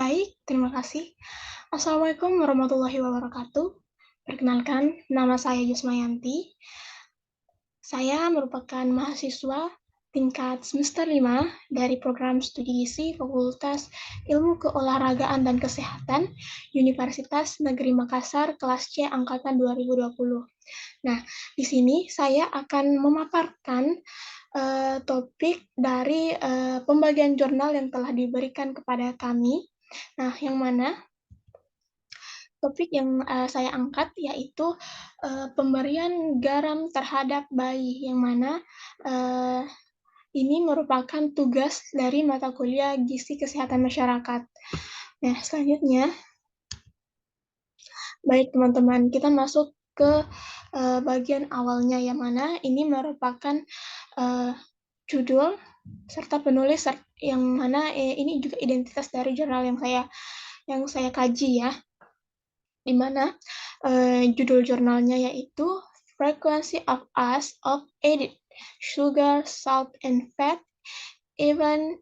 Baik, terima kasih. Assalamualaikum warahmatullahi wabarakatuh. Perkenalkan, nama saya Yusmayanti. Saya merupakan mahasiswa tingkat semester 5 dari program studi gizi Fakultas Ilmu Keolahragaan dan Kesehatan Universitas Negeri Makassar kelas C angkatan 2020. Nah, di sini saya akan memaparkan topik dari pembagian jurnal yang telah diberikan kepada kami. Nah, yang mana topik yang saya angkat yaitu pemberian garam terhadap bayi, yang mana uh, ini merupakan tugas dari mata kuliah Gizi Kesehatan Masyarakat. Nah, selanjutnya, baik teman-teman, kita masuk ke bagian awalnya, yang mana ini merupakan judul serta penulis, yang mana ini juga identitas dari jurnal yang saya kaji ya, di mana judul jurnalnya yaitu Frequency of Use of Added Sugar, Salt, and Fat even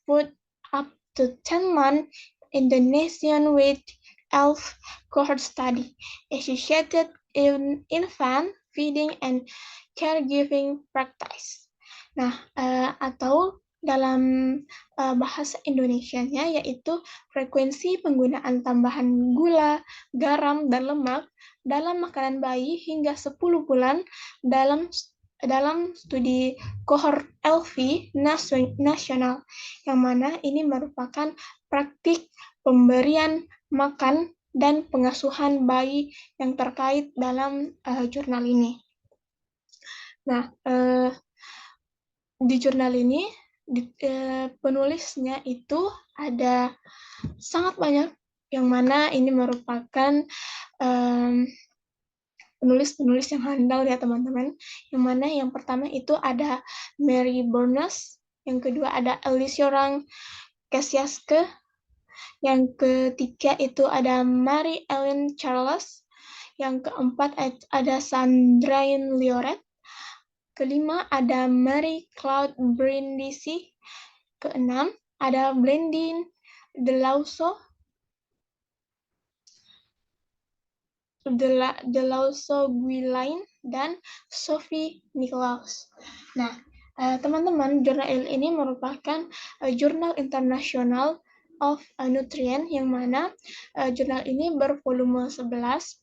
food up to 10 months in the nation with ELF cohort study associated in infant feeding and caregiving practice. Nah, atau dalam bahasa Indonesianya yaitu frekuensi penggunaan tambahan gula, garam, dan lemak dalam makanan bayi hingga 10 bulan dalam studi kohort LV nasional, yang mana ini merupakan praktik pemberian makan dan pengasuhan bayi yang terkait dalam jurnal ini. Nah, di jurnal ini penulisnya itu ada sangat banyak, yang mana ini merupakan penulis-penulis yang handal ya teman-teman. Yang mana yang pertama itu ada Mary Burness, yang kedua ada Alicia Rang Kasiaske, yang ketiga itu ada Mary Ellen Charles, yang keempat ada Sandrine Lioret, kelima ada Mary Claude Brindisi, keenam ada Blendin Delauso, Guilain, dan Sophie Niklaus. Nah, teman-teman, jurnal ini merupakan jurnal internasional of nutrient, yang mana jurnal ini bervolume 11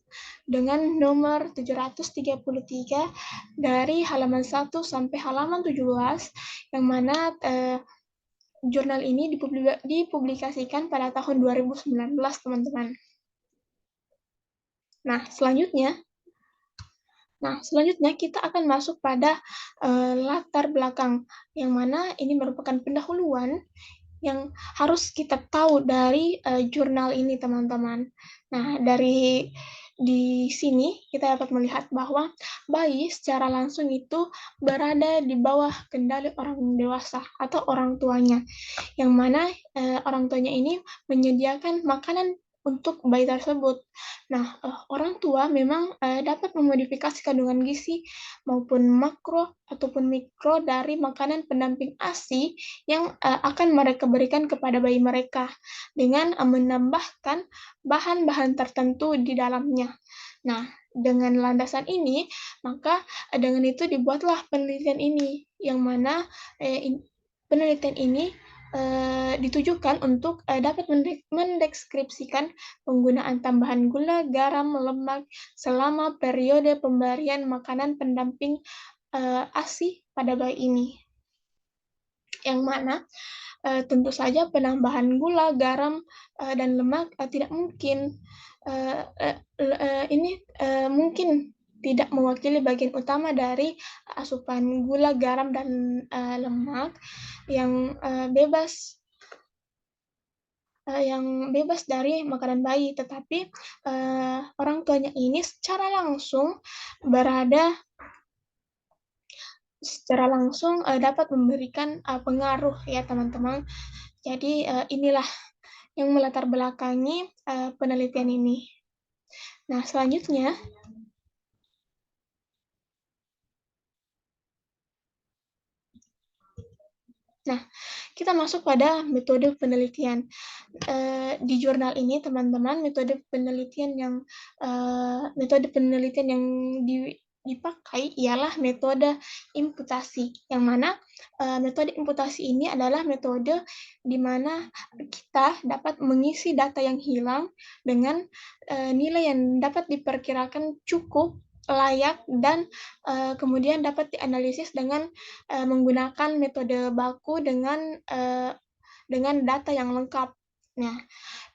dengan nomor 733 dari halaman 1 sampai halaman 17, yang mana jurnal ini dipublikasikan pada tahun 2019, teman-teman. Nah, selanjutnya kita akan masuk pada latar belakang, yang mana ini merupakan pendahuluan yang harus kita tahu dari jurnal ini, teman-teman. Nah, di sini kita dapat melihat bahwa bayi secara langsung itu berada di bawah kendali orang dewasa atau orang tuanya, yang mana orang tuanya ini menyediakan makanan untuk bayi tersebut. Nah, orang tua memang dapat memodifikasi kandungan gizi maupun makro ataupun mikro dari makanan pendamping ASI yang akan mereka berikan kepada bayi mereka dengan menambahkan bahan-bahan tertentu di dalamnya. Nah, dengan landasan ini, maka dengan itu dibuatlah penelitian ini, yang mana penelitian ini ditujukan untuk dapat mendeskripsikan penggunaan tambahan gula, garam, lemak selama periode pemberian makanan pendamping ASI pada bayi ini. Yang mana tentu saja penambahan gula, garam, dan lemak tidak mungkin. Ini mungkin tidak mewakili bagian utama dari asupan gula, garam, dan lemak yang bebas dari makanan bayi, tetapi orang tuanya ini secara langsung dapat memberikan pengaruh ya teman-teman. Jadi inilah yang melatar belakangi penelitian ini. Nah, selanjutnya kita masuk pada metode penelitian. Di jurnal ini, teman-teman, metode penelitian yang dipakai ialah metode imputasi, yang mana metode imputasi ini adalah metode di mana kita dapat mengisi data yang hilang dengan nilai yang dapat diperkirakan cukup layak dan kemudian dapat dianalisis dengan menggunakan metode baku dengan data yang lengkap. Nah,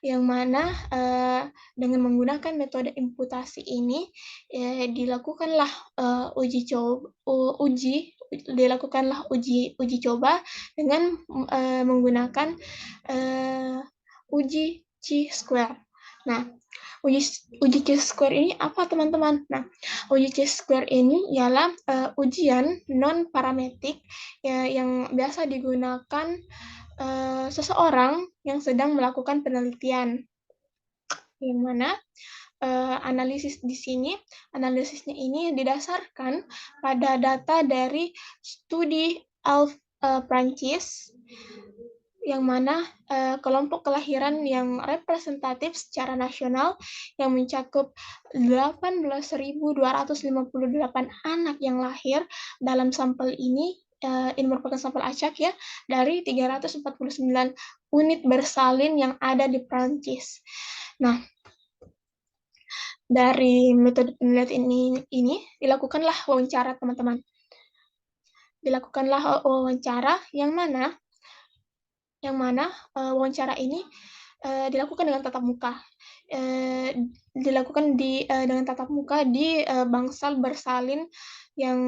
yang mana dengan menggunakan metode imputasi ini dilakukanlah uji coba dengan menggunakan uji chi-square. Nah, uji chi-square ini apa, teman-teman? Nah, uji chi-square ini ialah ujian non parametrik yang biasa digunakan seseorang yang sedang melakukan penelitian, yang mana analisisnya ini didasarkan pada data dari studi Prancis, yang mana kelompok kelahiran yang representatif secara nasional yang mencakup 18.258 anak yang lahir dalam sampel ini merupakan sampel acak ya, dari 349 unit bersalin yang ada di Prancis. Nah, dari metode penelitian ini dilakukanlah wawancara, teman-teman. Dilakukanlah wawancara yang mana wawancara ini dilakukan dengan tatap muka. Dengan tatap muka di bangsal bersalin yang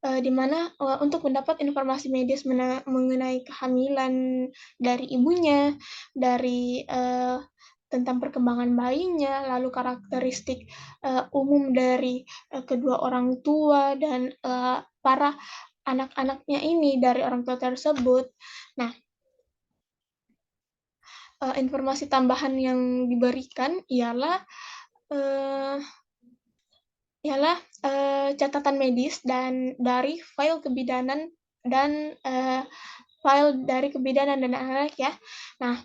dimana untuk mendapat informasi medis mengenai kehamilan dari ibunya, dari tentang perkembangan bayinya, lalu karakteristik umum dari kedua orang tua dan para anak-anaknya ini dari orang tua tersebut. Nah, informasi tambahan yang diberikan ialah catatan medis dan dari file kebidanan dan file dari kebidanan dan anak ya. Nah,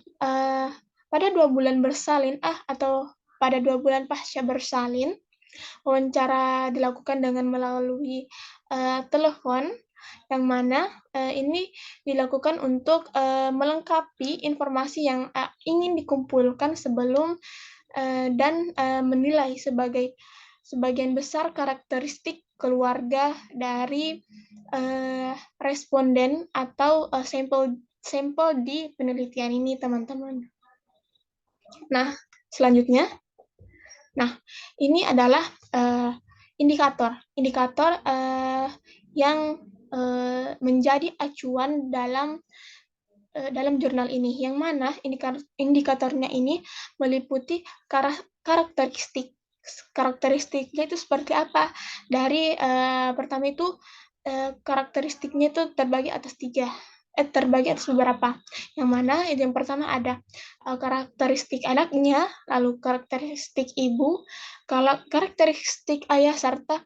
pada 2 bulan bersalin atau pada 2 bulan pasca bersalin, wawancara dilakukan dengan melalui telepon, yang mana ini dilakukan untuk melengkapi informasi yang ingin dikumpulkan sebelum dan menilai sebagian besar karakteristik keluarga dari responden atau sampel di penelitian ini, teman-teman. Nah, selanjutnya, ini adalah indikator yang menjadi acuan dalam jurnal ini, yang mana indikatornya ini meliputi karakteristiknya itu seperti apa. Dari pertama itu karakteristiknya itu terbagi atas beberapa, yang mana yang pertama ada karakteristik anaknya, lalu karakteristik ibu, karakteristik ayah, serta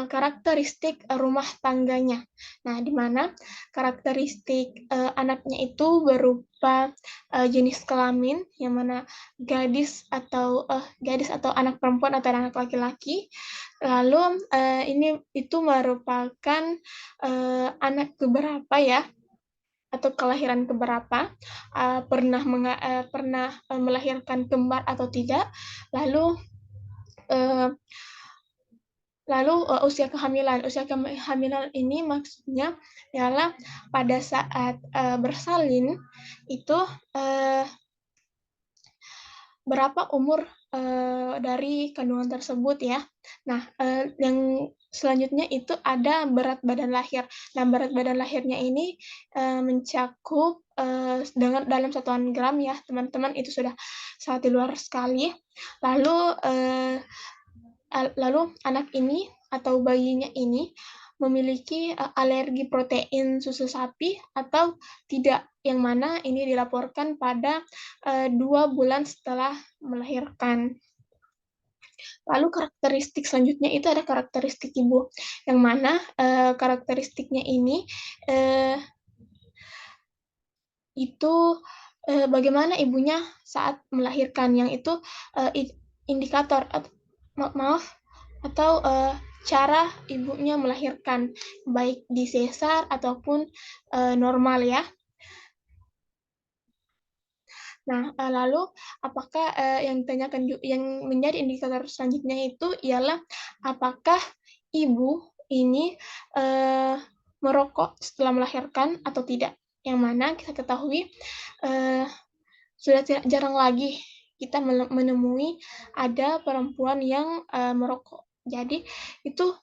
karakteristik rumah tangganya. Nah, di mana karakteristik anaknya itu berupa jenis kelamin, yang mana gadis atau anak perempuan atau anak laki-laki. Lalu itu merupakan anak keberapa ya, atau kelahiran keberapa, pernah melahirkan kembar atau tidak, lalu usia kehamilan ini maksudnya ialah pada saat bersalin itu berapa umur dari kandungan tersebut ya. Nah, yang selanjutnya itu ada berat badan lahir. Nah, berat badan lahirnya ini mencakup dalam satuan gram ya, teman-teman, itu sudah sangat luar sekali. Lalu anak ini atau bayinya ini memiliki alergi protein susu sapi atau tidak, yang mana ini dilaporkan pada 2 bulan setelah melahirkan. Lalu karakteristik selanjutnya itu ada karakteristik ibu, yang mana karakteristiknya ini itu bagaimana ibunya saat melahirkan, yang itu indikator maaf atau cara ibunya melahirkan, baik di sesar ataupun normal ya. Nah, lalu apakah yang ditanyakan yang menjadi indikator selanjutnya itu ialah apakah ibu ini merokok setelah melahirkan atau tidak? Yang mana kita ketahui sudah tidak jarang lagi kita menemui ada perempuan yang merokok. Jadi itu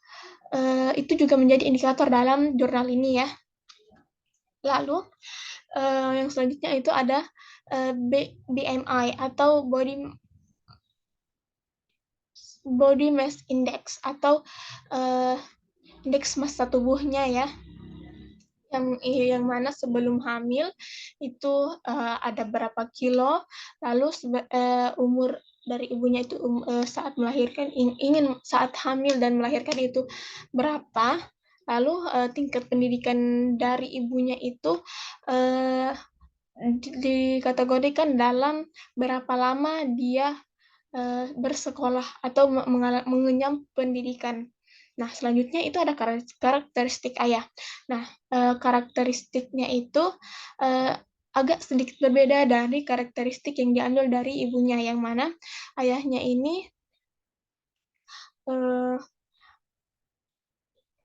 juga menjadi indikator dalam jurnal ini ya. Lalu yang selanjutnya itu ada BMI atau body mass index atau indeks massa tubuhnya ya, yang mana sebelum hamil itu ada berapa kilo, lalu umur dari ibunya itu saat melahirkan ingin saat hamil dan melahirkan itu berapa, lalu tingkat pendidikan dari ibunya itu dikategorikan dalam berapa lama dia bersekolah atau mengenyam pendidikan. Nah, selanjutnya itu ada karakteristik ayah. Nah, karakteristiknya itu agak sedikit berbeda dari karakteristik yang diambil dari ibunya, yang mana ayahnya ini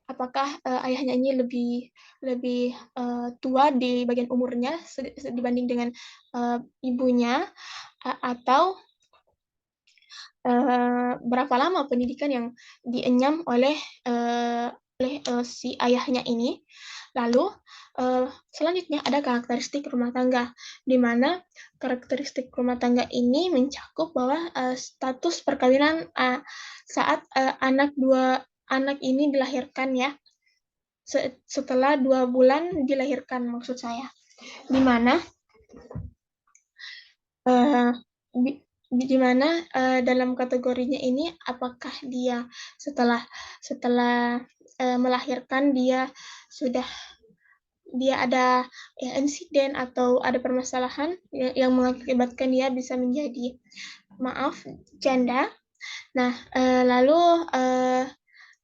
apakah ayahnya ini lebih tua di bagian umurnya dibanding dengan ibunya, atau berapa lama pendidikan yang dienyam oleh si ayahnya ini. Lalu selanjutnya ada karakteristik rumah tangga, di mana karakteristik rumah tangga ini mencakup bahwa status perkawinan saat dua anak ini dilahirkan ya, setelah 2 bulan dilahirkan maksud saya, di mana dalam kategorinya ini apakah dia setelah melahirkan dia ada insiden atau ada permasalahan yang mengakibatkan dia bisa menjadi janda. Nah, lalu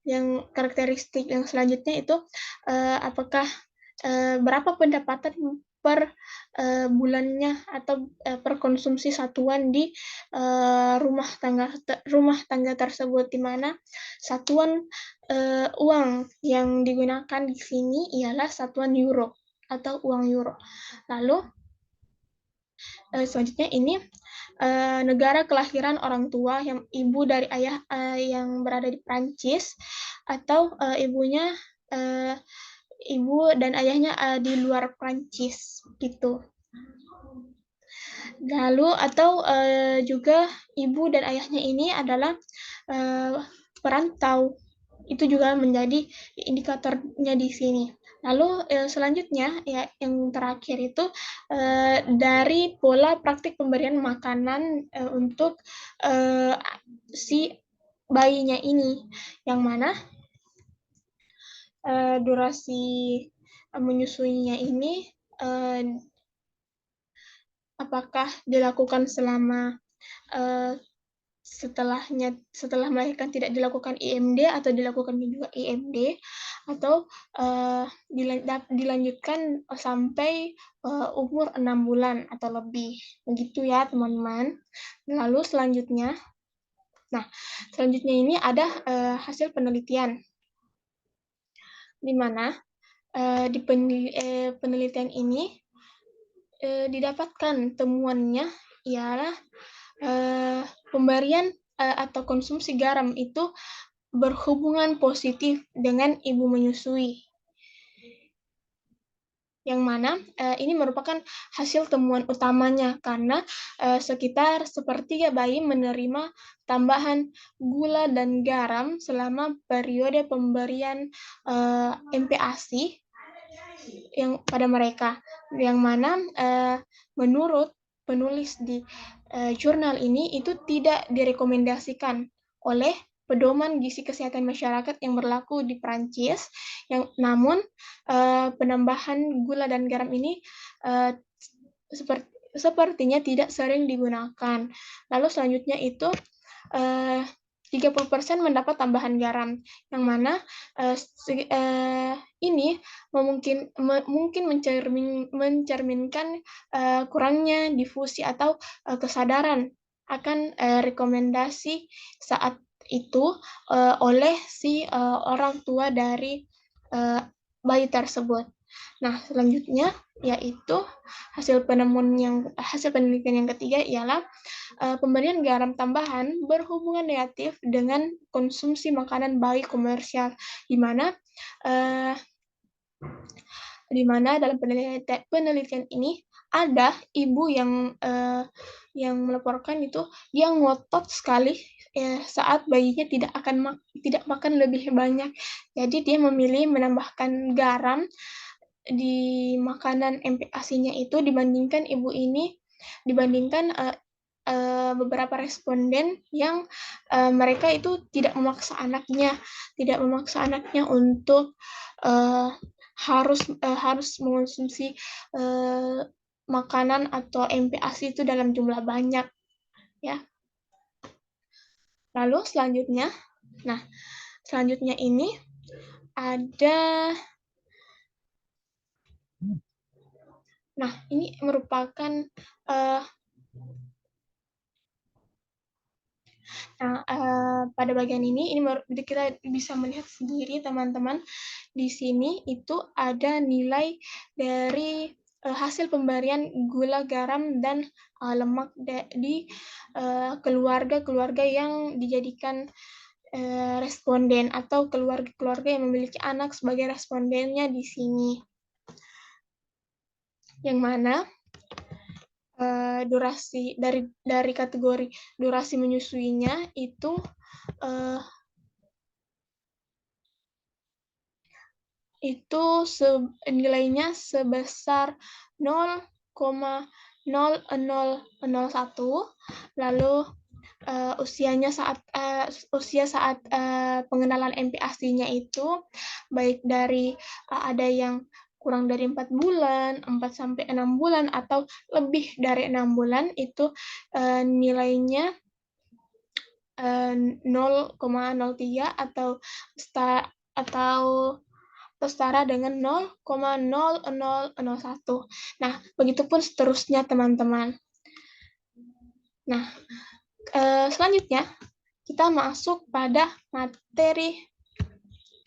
yang karakteristik yang selanjutnya itu apakah berapa pendapatan per bulannya atau per konsumsi satuan di rumah tangga tersebut, di mana satuan uang yang digunakan di sini ialah satuan euro atau uang euro. Lalu selanjutnya ini negara kelahiran orang tua, yang ibu dari ayah yang berada di Prancis, atau ibu dan ayahnya di luar Prancis gitu. Lalu atau juga ibu dan ayahnya ini adalah perantau, itu juga menjadi indikatornya di sini. Lalu selanjutnya ya yang terakhir itu dari pola praktik pemberian makanan untuk si bayinya ini, yang mana durasi menyusuinya ini apakah dilakukan selama setelah melahirkan tidak dilakukan IMD atau dilakukan juga IMD, atau dilanjutkan sampai umur 6 bulan atau lebih. Begitu ya, teman-teman. Lalu selanjutnya ini ada hasil penelitian, di mana di penelitian ini didapatkan temuannya ialah pemberian atau konsumsi garam itu berhubungan positif dengan ibu menyusui, yang mana ini merupakan hasil temuan utamanya, karena sekitar sepertiga bayi menerima tambahan gula dan garam selama periode pemberian MPASI yang pada mereka, yang mana menurut penulis di jurnal ini itu tidak direkomendasikan oleh pedoman gizi kesehatan masyarakat yang berlaku di Prancis, namun penambahan gula dan garam ini sepertinya tidak sering digunakan. Lalu selanjutnya itu 30% mendapat tambahan garam, yang mana ini mungkin mencerminkan kurangnya difusi atau kesadaran akan rekomendasi saat itu oleh si orang tua dari bayi tersebut. Nah, selanjutnya yaitu hasil penelitian yang ketiga ialah pemberian garam tambahan berhubungan negatif dengan konsumsi makanan bayi komersial, di mana dalam penelitian ini ada ibu yang melaporkan itu dia ngotot sekali saat bayinya tidak makan lebih banyak. Jadi dia memilih menambahkan garam di makanan MPASI-nya itu dibandingkan beberapa responden yang mereka itu tidak memaksa anaknya untuk harus mengonsumsi makanan atau MPASI itu dalam jumlah banyak, ya. Lalu selanjutnya ini ada. Nah, ini merupakan pada bagian ini kita bisa melihat sendiri teman-teman, di sini itu ada nilai dari hasil pemberian gula, garam, dan lemak di keluarga-keluarga yang dijadikan responden atau keluarga-keluarga yang memiliki anak sebagai respondennya di sini. Yang mana durasi dari kategori durasi menyusuinya itu nilainya sebesar 0,0001, lalu usia saat pengenalan MPASI-nya itu baik dari ada yang kurang dari 4 bulan, 4-6 bulan, atau lebih dari 6 bulan, itu nilainya 0,03 atau setara dengan 0,0001. Nah, begitupun seterusnya, teman-teman. Nah, selanjutnya kita masuk pada materi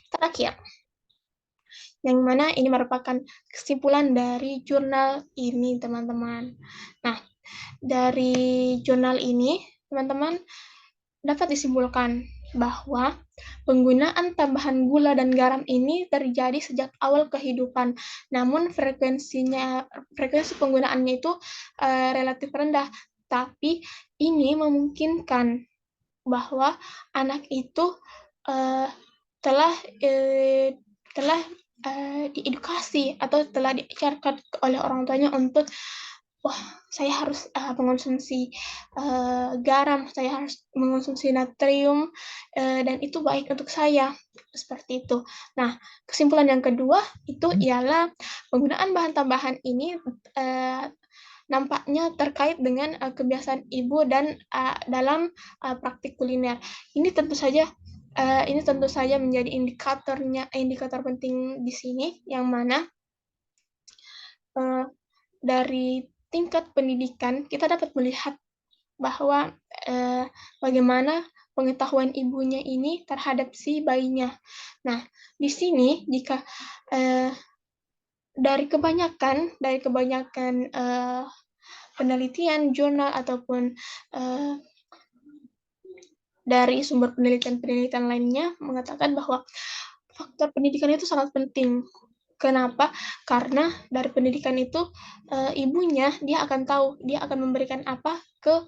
terakhir, yang mana ini merupakan kesimpulan dari jurnal ini, teman-teman. Nah, dari jurnal ini, teman-teman, dapat disimpulkan bahwa penggunaan tambahan gula dan garam ini terjadi sejak awal kehidupan, namun frekuensi penggunaannya itu relatif rendah, tapi ini memungkinkan bahwa anak itu telah diedukasi atau telah diajarkan oleh orang tuanya untuk saya harus mengonsumsi garam, saya harus mengonsumsi natrium, dan itu baik untuk saya, seperti itu. Nah, kesimpulan yang kedua itu ialah penggunaan bahan tambahan ini nampaknya terkait dengan kebiasaan ibu dan dalam praktik kuliner. Ini tentu saja menjadi indikator penting di sini, yang mana dari tingkat pendidikan kita dapat melihat bahwa bagaimana pengetahuan ibunya ini terhadap si bayinya. Nah, di sini jika dari kebanyakan penelitian jurnal ataupun dari sumber penelitian lainnya mengatakan bahwa faktor pendidikan itu sangat penting. Kenapa? Karena dari pendidikan itu ibunya dia akan tahu dia akan memberikan apa ke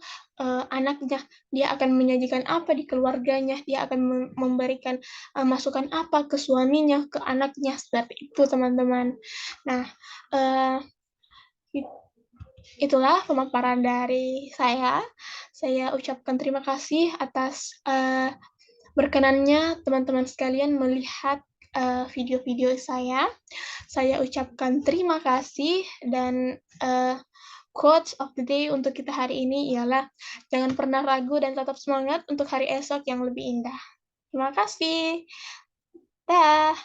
anaknya, dia akan menyajikan apa di keluarganya, dia akan memberikan masukan apa ke suaminya, ke anaknya, seperti itu, teman-teman. Nah, itulah pemaparan dari saya. Saya ucapkan terima kasih atas berkenannya teman-teman sekalian melihat video-video saya. Saya ucapkan terima kasih dan quotes of the day untuk kita hari ini ialah, "Jangan pernah ragu dan tetap semangat untuk hari esok yang lebih indah." Terima kasih. Dah.